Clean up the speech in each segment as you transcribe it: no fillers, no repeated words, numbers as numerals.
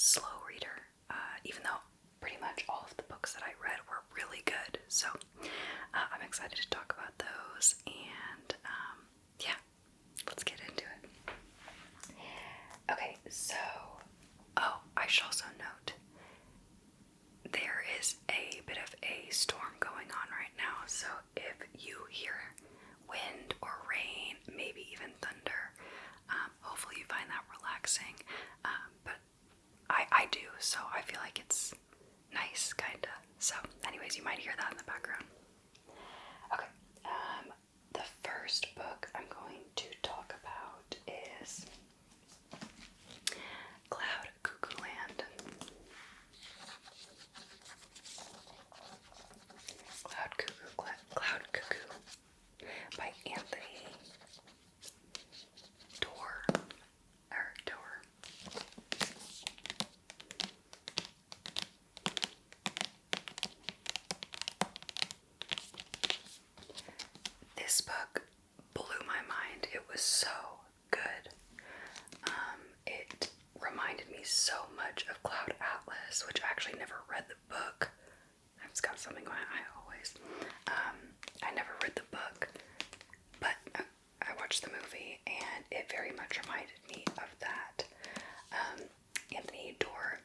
slow reader, even though pretty much all of the books that I read were really good. So I'm excited to talk about those, and yeah, let's get into it. Okay, so, I should also note, there is a bit of a storm going on right now, so if you hear wind or rain, maybe even thunder, hopefully you find that relaxing, but I do, so I feel like it's nice, kinda. So anyways, you might hear that in the background. Okay, the first book I'm going to talk about is Cloud Cuckoo Land. Cloud Cuckoo by Anthony Dorr. This book blew my mind. It was so good. It reminded me so much of Cloud Atlas, which I actually never read the book. I've just got something going on. I never read the book, but I watched the movie, and it very much reminded me of that. Anthony Doerr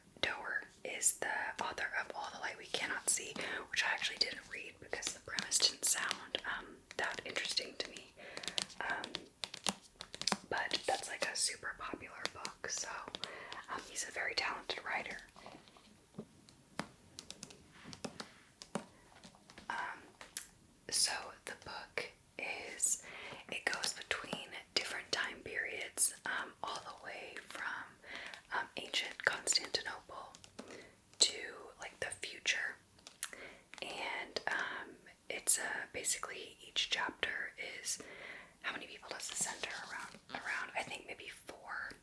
is the author of All the Light We Cannot See, which I actually didn't read because the premise didn't sound that interesting to me. But that's like a super popular book, so he's a very talented writer. So the book it goes between different time periods, all the way from ancient Constantinople to like the future, and it's basically each chapter is, how many people does it center around? I think maybe four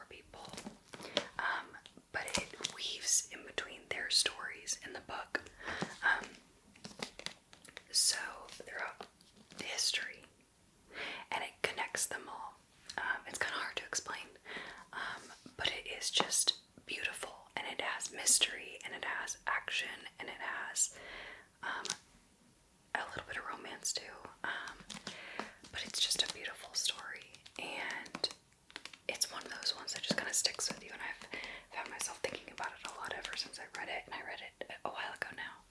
people, but it weaves in between their stories in the book. So throughout history, and it connects them all. It's kind of hard to explain, but it is just beautiful, and it has mystery, and it has action, and it has a little bit of romance too. But it's just a beautiful story, and it's one of those ones that just kind of sticks with you, and I've found myself thinking about it a lot ever since I read it, and I read it a while ago now.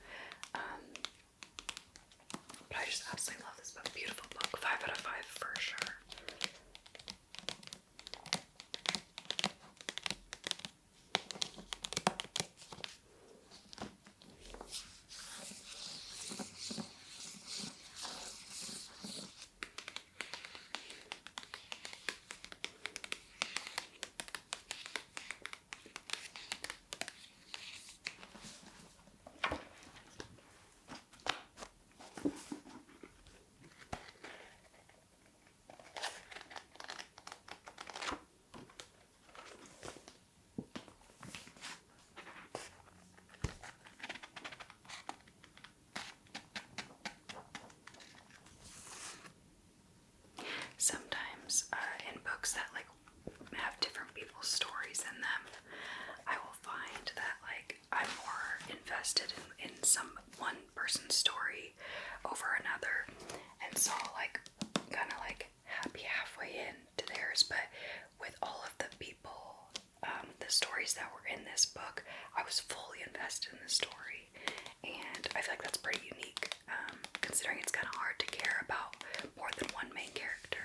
But I just absolutely love this book. Beautiful book. 5 out of 5 for sure. Sometimes in books that like have different people's stories in them, I will find that like I'm more invested in some one person's story over another, and so I'll like kind of like be halfway into theirs. But with all of the people, the stories that were in this book, I was fully invested in the story, and I feel like that's pretty unique, considering it's kind of hard to care about more than one main character.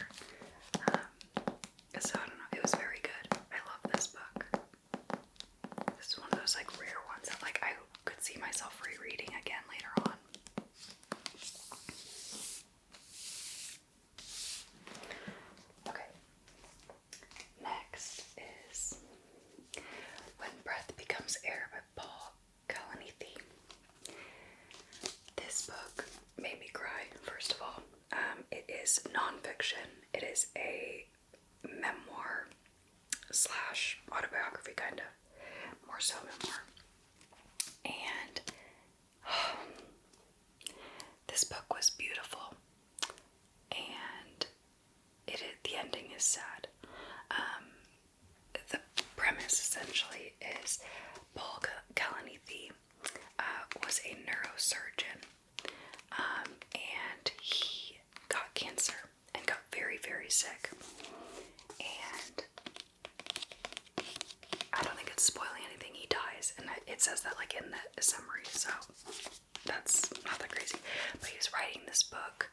So I don't know, it was very good. I love this book. This is one of those like rare ones that like I could see myself rereading again later on. Okay. Next is When Breath Becomes Air by Paul Kalanithi. This book made me cry, first of all. It is nonfiction. It is a memoir slash autobiography, kind of. More so memoir. And this book was beautiful. And the ending is sad. The premise premise essentially is Paul Kalanithi was a neurosurgeon, and he got cancer and got very, very sick. And I don't think it's spoiling anything. He dies, and it says that like in the summary, so that's not that crazy. But he was writing this book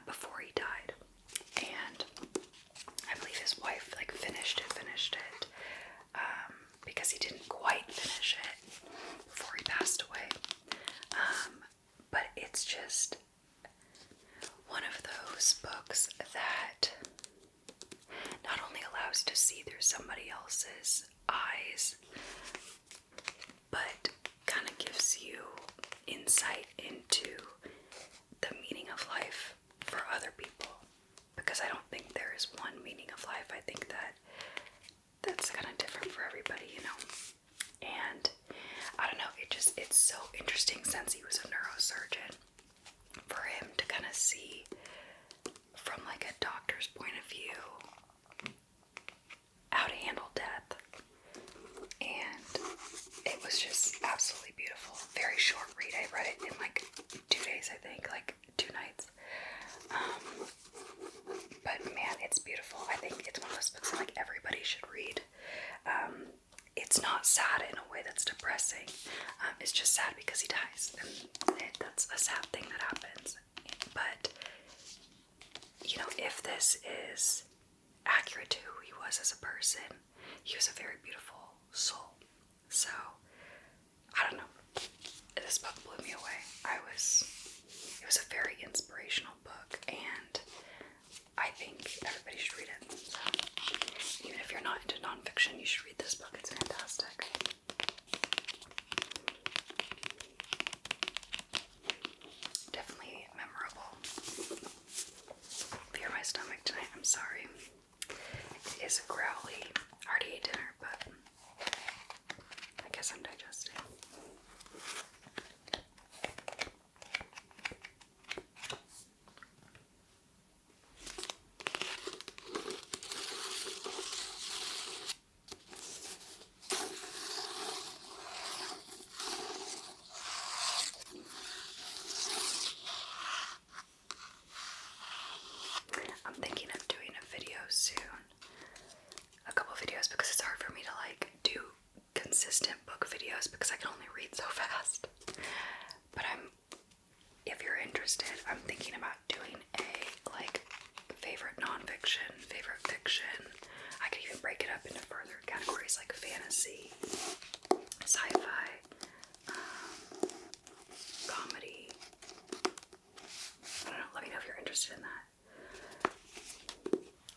before he died, and I believe his wife like finished it because he didn't quite finish it before he passed away. But it's just one of those books that not only allows you to see through somebody else's eyes, but kind of gives you insight into the meaning of life for other people. Because I don't think there is one meaning of life. I think that's kind of different for everybody, you know. And I don't know, it's so interesting since he was a neurosurgeon for him to kind of see from like a doctor's point of view how to handle death. And it was just absolutely beautiful. Very short read. I read it in like 2 days, I think, like 2 nights. But man, it's beautiful. I think it's one of those books that like everybody should read. It's not sad in a way that's depressing. It's just sad because he dies, and that's a sad thing that happens. But you know, if this is accurate to who he was as a person, he was a very beautiful soul. So I don't know. This book blew me away. It was a very inspirational book, and I think everybody should read it. So, even if you're not into nonfiction, you should read this book. It's fantastic. Definitely memorable. If you hear my stomach tonight, I'm sorry. It is growly. I already ate dinner, but I guess I'm digesting. I'm thinking of doing a video soon. A couple videos, because it's hard for me to like do consistent book videos because I can only read so fast. But if you're interested, I'm thinking about doing a like favorite nonfiction, favorite fiction. I could even break it up into further categories like fantasy, sci-fi, comedy. I don't know, let me know if you're interested in that.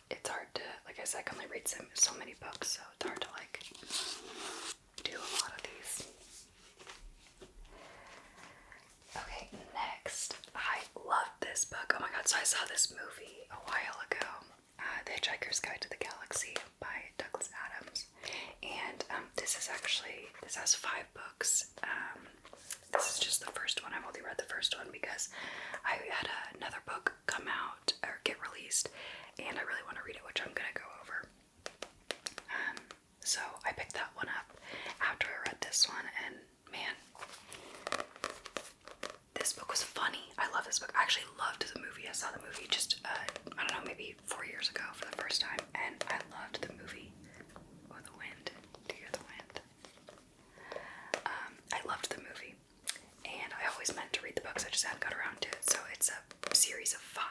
It's hard to, like I said, I can only read so many books, so it's hard to like do a lot of these. Okay, next, I loved this book. Oh my god, so I saw this movie a while ago, The Hitchhiker's Guide to the Galaxy by Douglas Adams, and this has 5 books. This is just the first one. I've only read the first one because I had another book come out or get released, and I really want to read it, which I'm gonna go over. So I picked that one up after I read this one, and man, this book was funny. I love this book. I actually loved the movie. I saw the movie just I don't know, maybe 4 years ago for the first time, and I loved the movie. Oh, the wind. Do you hear the wind? I loved the movie, and I always meant to read the books. I just hadn't got around to it. So it's a series of 5,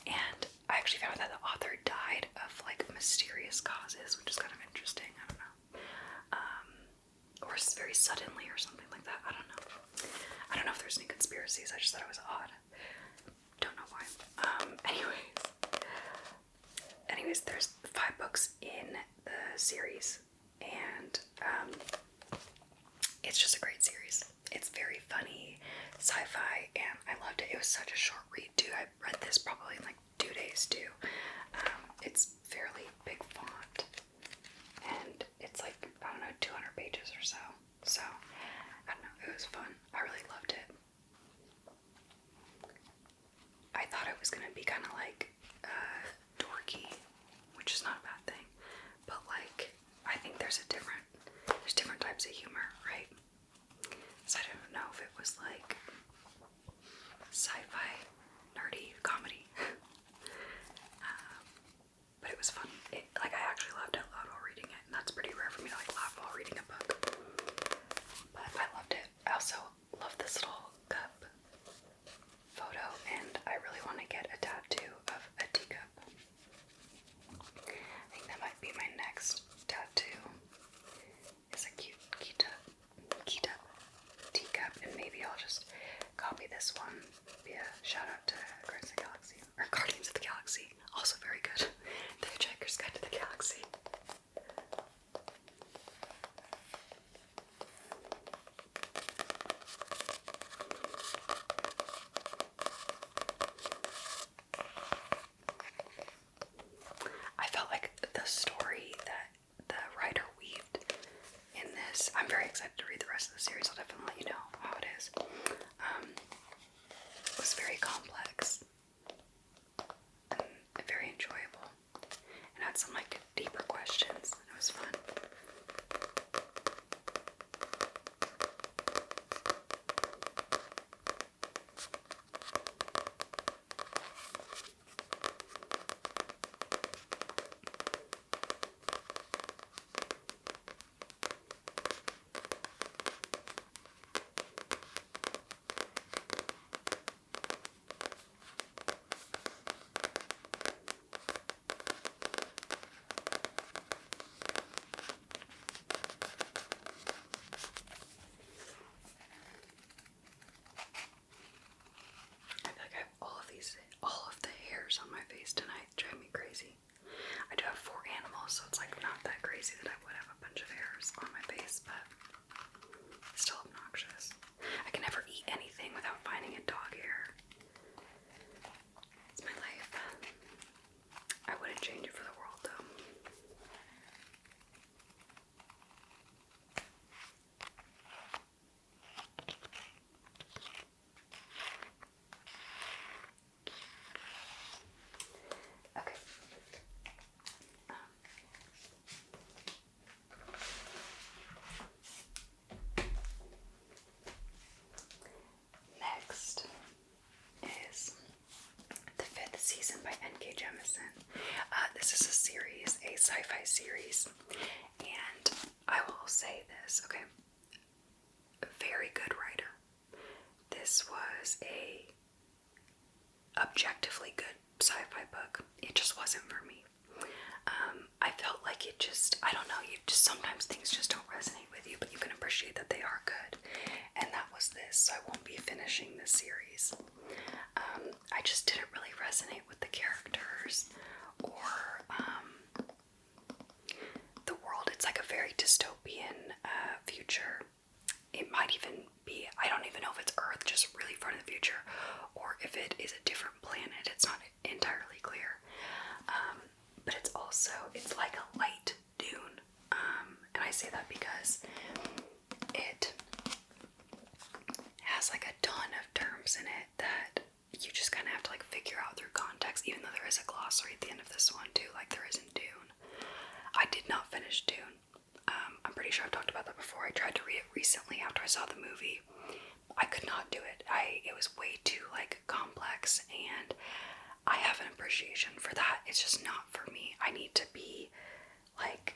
and I actually found that the author died of like mysterious causes, which is kind of interesting. I don't know, or very suddenly or something like that. I don't know. I don't know if there's any conspiracies. I just thought it was odd. Don't know why. Anyways, there's 5 books in the series, and it's just a great series. It's very funny, sci-fi, and I loved it. It was such a short read too. I read this probably in like 2 days too. It's fairly big font, and it's like, I don't know, 200 pages or so. So, I don't know, it was fun. I really loved it. I thought it was gonna be kind of like dorky, which is not a bad thing, but like, I think there's different types of humor, right? So I don't know if it was like sci-fi, nerdy comedy, but it was fun. Like I actually laughed out loud while reading it, and that's pretty rare for me to like laugh while reading a book. But I loved it. I also love this little cup photo, and I really want to get a tattoo of a teacup. I think that might be my next tattoo. It's a cute teacup, and maybe I'll just copy this one. Be a shout out to Guardians of the Galaxy, also very good. The Hitchhiker's Guide to the Galaxy. I felt like the story that the writer weaved in this, I'm very excited to read the rest of the series. I'll definitely let you know how it is. Was very complex and very enjoyable, and had some like deeper questions. It was fun. All of the hairs on my face tonight drive me crazy. I do have 4 animals, so it's like not that crazy that I would have a bunch of hairs on my face, but it's still obnoxious. I can never eat anything without finding a dog hair. It's my life. I wouldn't change it for the world, though. Okay. Next is the 5th season by N.K. Jemisin. This is a series, a sci-fi series, and I will say this, okay? A very good writer. This was a objectively good sci-fi book. It just wasn't for me. I felt like it just, I don't know, sometimes things just don't resonate with you, but you can appreciate that they are good. And that was this, so I won't be finishing this series. I just didn't really resonate with the characters or the world. It's like a very dystopian future. It might even be, I don't even know if it's Earth, just really far in the future, or if it is a different planet. It's not entirely clear. But it's like a light Dune. And I say that because it has like a ton of terms in it that you just kind of have to like figure out through context, even though there is a glossary at the end of this one too, like there is in Dune. I did not finish Dune. I'm pretty sure I've talked about that before. I tried to read it recently after I saw the movie. I could not do it. It was way too like complex, and I have an appreciation for that. It's just not for me. I need to be like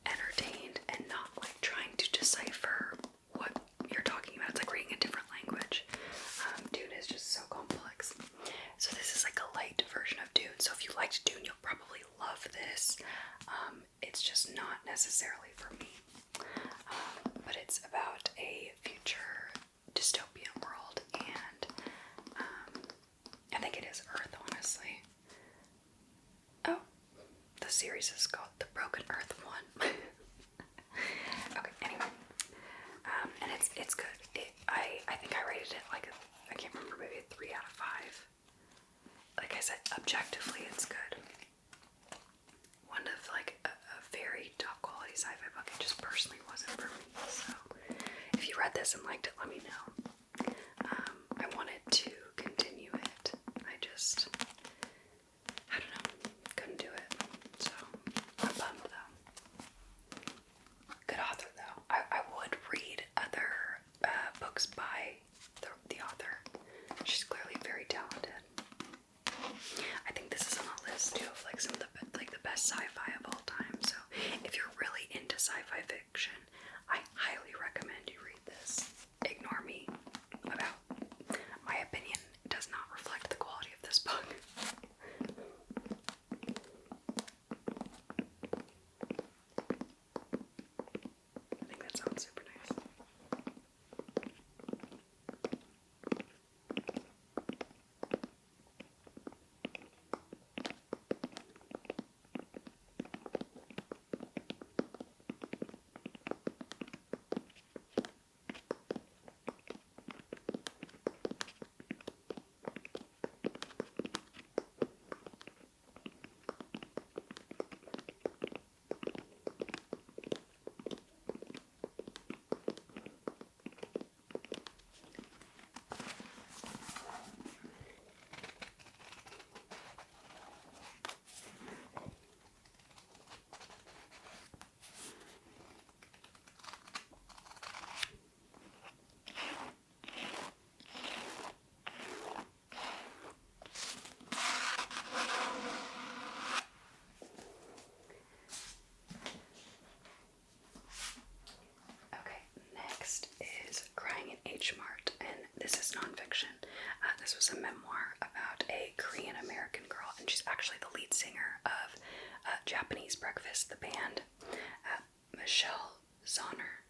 entertained and not like trying to decipher what you're talking about. It's like reading a different language. Dune is just so complex. So this is like a light version of Dune. So if you liked Dune, you'll probably love this. It's just not necessarily for me. But it's about a future dystopian world, and I think it is Earth, honestly. Oh, the series is called The Broken Earth 1. Okay, anyway. And it's good. I think I rated it like I can't remember, maybe a 3 out of 5. Like I said, objectively it's good. One of like a very top quality sci-fi book. It just personally wasn't for me. So if you read this and liked it, let me know. I wanted to continue it. I don't know, couldn't do it. So I'm bummed though. Michelle Zauner.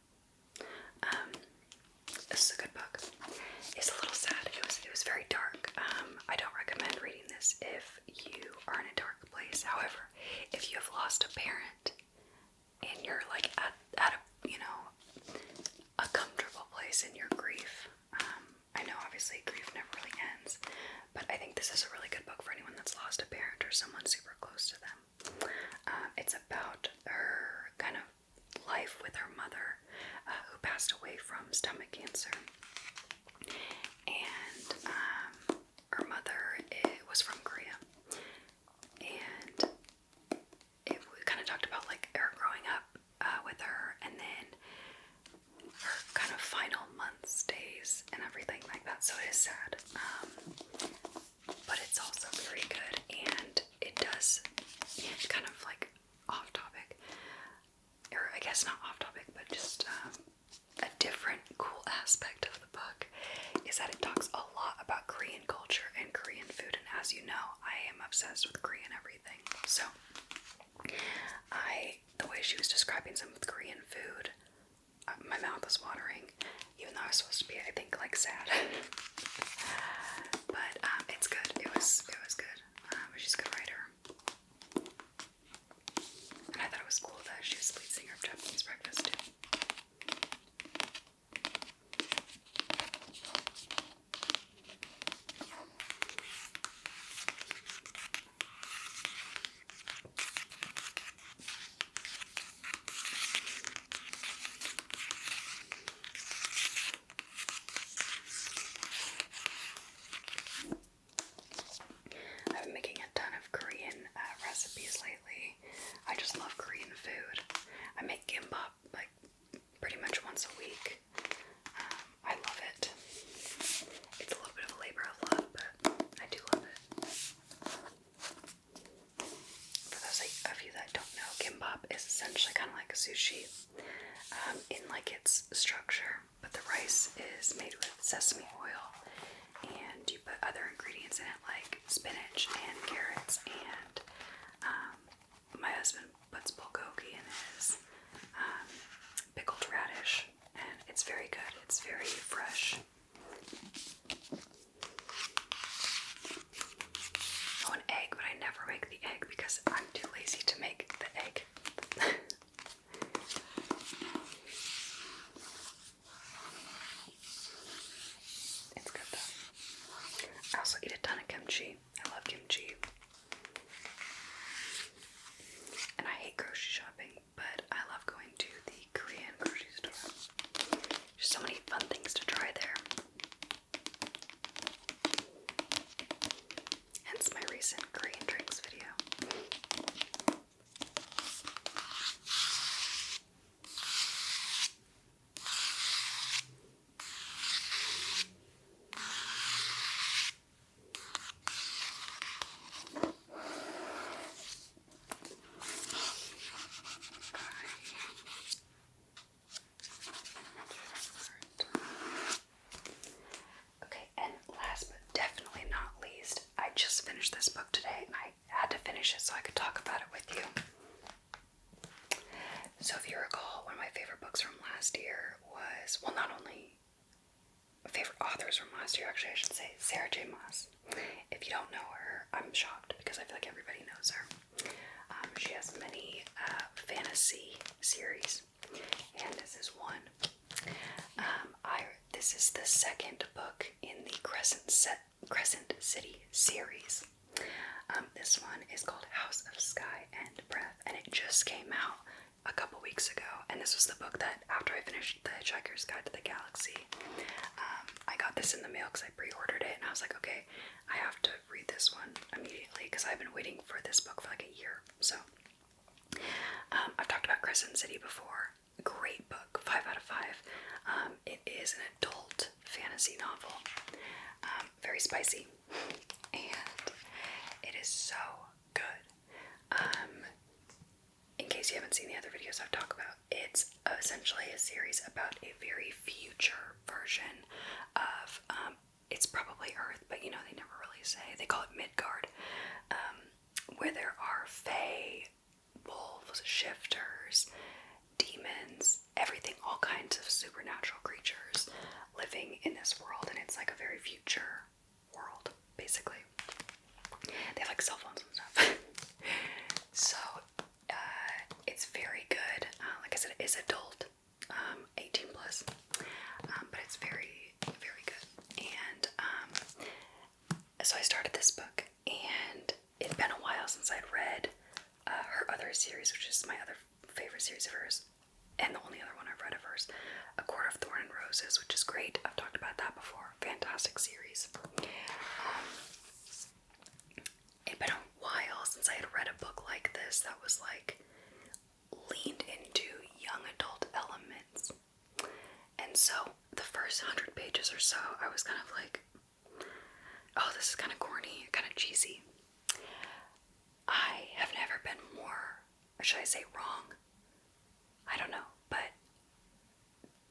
This is a good book. It's a little sad. It was very dark. I don't recommend reading this if you are in a dark place. However, if you have lost a parent and you're like at a a comfortable place in your grief, I know obviously grief never really ends, but I think this is a really good book for anyone that's lost a parent or someone super close to them. It's about her kind of life with her mother, who passed away from stomach cancer. And her mother was from Korea. And it kind of talked about like her growing up with her, and then her kind of final months, days, and everything like that. So it is sad. But it's also very good, and it does kind of like off topic, or I guess not off topic, but just a different cool aspect of the book is that it talks a lot about Korean culture and Korean food, and as you know, I am obsessed with Korean everything. So the way she was describing some of the Korean food, my mouth was watering, even though I was supposed to be, I think, like sad. But it's good. It was good. She's a good writer. And I thought it was cool that she was the lead singer of Japanese Breakfast too. I've been making a ton of Korean recipes lately. I just love Korean food. I make gimbap like pretty much once a week. I love it. It's a little bit of a labor of love, but I do love it. For those of you that don't know, gimbap is essentially kind of like a sushi in like its structure, but the rice is made with sesame oil, and you put other ingredients in it like spinach and carrots, and my husband puts bulgogi in his, pickled radish, and it's very good. It's very fresh. Oh, an egg, but I never make the egg because I'm too lazy to make the egg. It's good though. I also eat a ton of kimchi. I love kimchi. And I hate grocery shopping, but I love going to the Korean grocery store. There's so many fun things to try there. Hence my recent Korean drinks video. Okay, and last but definitely not least, I just finished this book today, and I had to finish it so I could talk about it with you. So if you recall, one of my favorite books from last year was, well, not only favorite authors from last year, actually I should say, Sarah J. Maas. If you don't know her, I'm shocked because I feel like everybody knows her. She has many fantasy series, and this is one. This is the second book in the Crescent City series. This one is called House of Sky and Breath, and it just came out a couple weeks ago, and this was the book that after I finished The Hitchhiker's Guide to the Galaxy, I got this in the mail because I pre-ordered it, and I was like, okay, I have to read this one immediately because I've been waiting for this book for like a year. So I've talked about Crescent City before. Great book, 5 out of 5. It is an adult fantasy novel, very spicy, and it is so good. In case you haven't seen the other videos I've talked about, it's essentially a series about a very future version of, it's probably Earth, but you know, they never really say. They call it Midgard, where there are fae, wolves, shifters, demons, living in this world, and it's like a very future world, basically. They have like cell phones and stuff. So it's very good. Like I said, it is adult, 18 plus, but it's very, very good. And so I started this book, and it'd been a while since I'd read her other series, which is my other favorite series of hers, and the only other one I've read of hers, A Court of Thorn and Roses, which is great. I've talked about that before. Fantastic series. It'd been a while since I had read a book like this that was like leaned into young adult elements. And so the first 100 pages or so, I was kind of like, oh, this is kind of corny, kind of cheesy. I have never been more, or should I say wrong? I don't know, but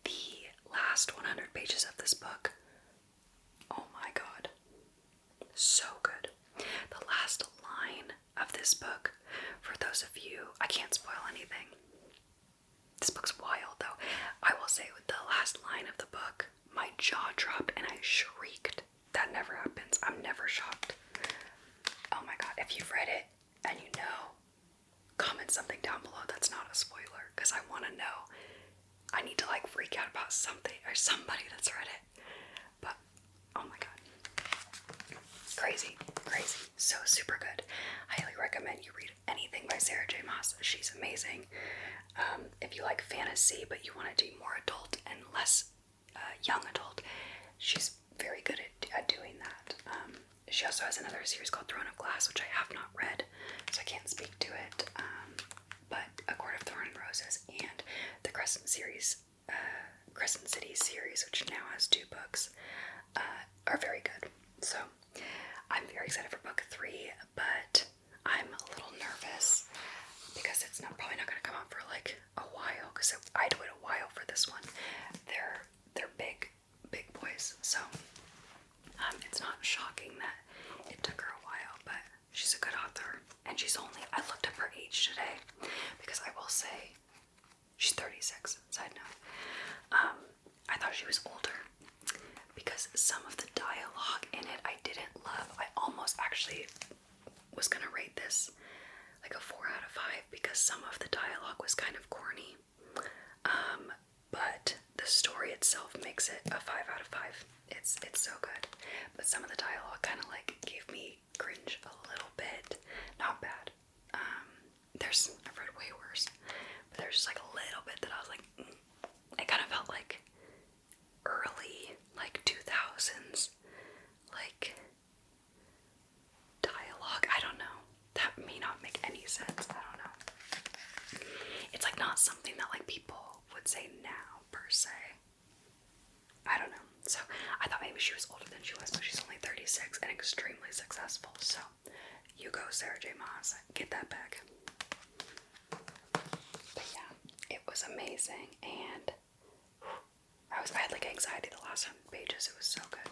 the last 100 pages of this book, oh my god, so good. The last line of this book, for those of you, I can't spoil anything. This book's wild though. I will say with the last line of the book, my jaw dropped and I shrieked. That never happens. I'm never shocked. Oh my god, if you've read it and you know, comment something down below that's not a spoiler, because I want to know. I need to like freak out about something or somebody that's read it. But oh my god, crazy, so super good. I highly recommend you read anything by Sarah J. Maas. She's amazing. If you like fantasy but you want to do more adult and less young adult, she's very good at doing that. She also has another series called Throne of Glass, which I have not read, so I can't speak to it. But A Court of Thorn and Roses and the Crescent City series, which now has 2 books, are very good. So I'm very excited for book 3, but I'm a little nervous because it's probably not going to come out for like a while, because I had to wait a while for this one. They're big boys, so it's not shocking that it took her a while, but she's a good author, and I looked up her age today, because I will say she's 36, side note. I thought she was older, because some of the dialogue in it I didn't love. I almost actually was gonna rate this like a 4 out of 5, because some of the dialogue was kind of corny, but the story itself makes it a 5 out of 5. It's so good, but some of the dialogue kind of like gave me cringe a little bit. Not bad. I've read way worse, but there's just like a little bit that I was like, it kind of felt like early, like 2000s, like dialogue. I don't know. That may not make any sense. I don't know. It's like not something that like people would say now per se. I don't know. So I thought maybe she was older than she was, but she's only 36 and extremely successful. So you go, Sarah J. Maas. Get that bag. But yeah, it was amazing, and I had like anxiety the last 100 pages. It was so good.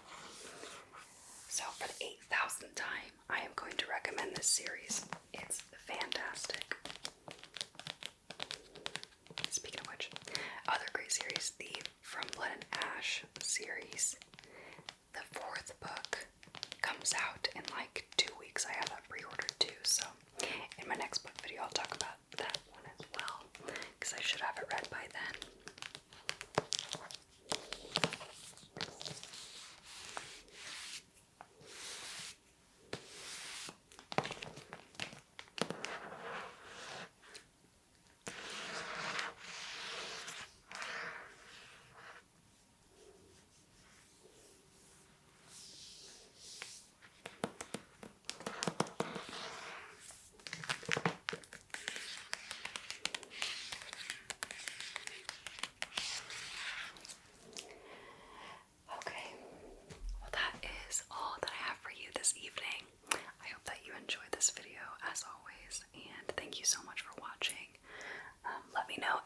So for the 8,000th time, I am going to recommend this series. It's fantastic. Speaking of which, other great series, the From Blood and Ash series. The 4th book comes out in like 2 weeks. I have that pre-ordered too, so in my next book video I'll talk about that one as well, because I should have it read by then.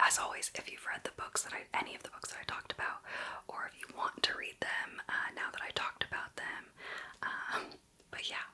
As always, if you've read any of the books that I talked about, or if you want to read them now that I talked about them. But yeah,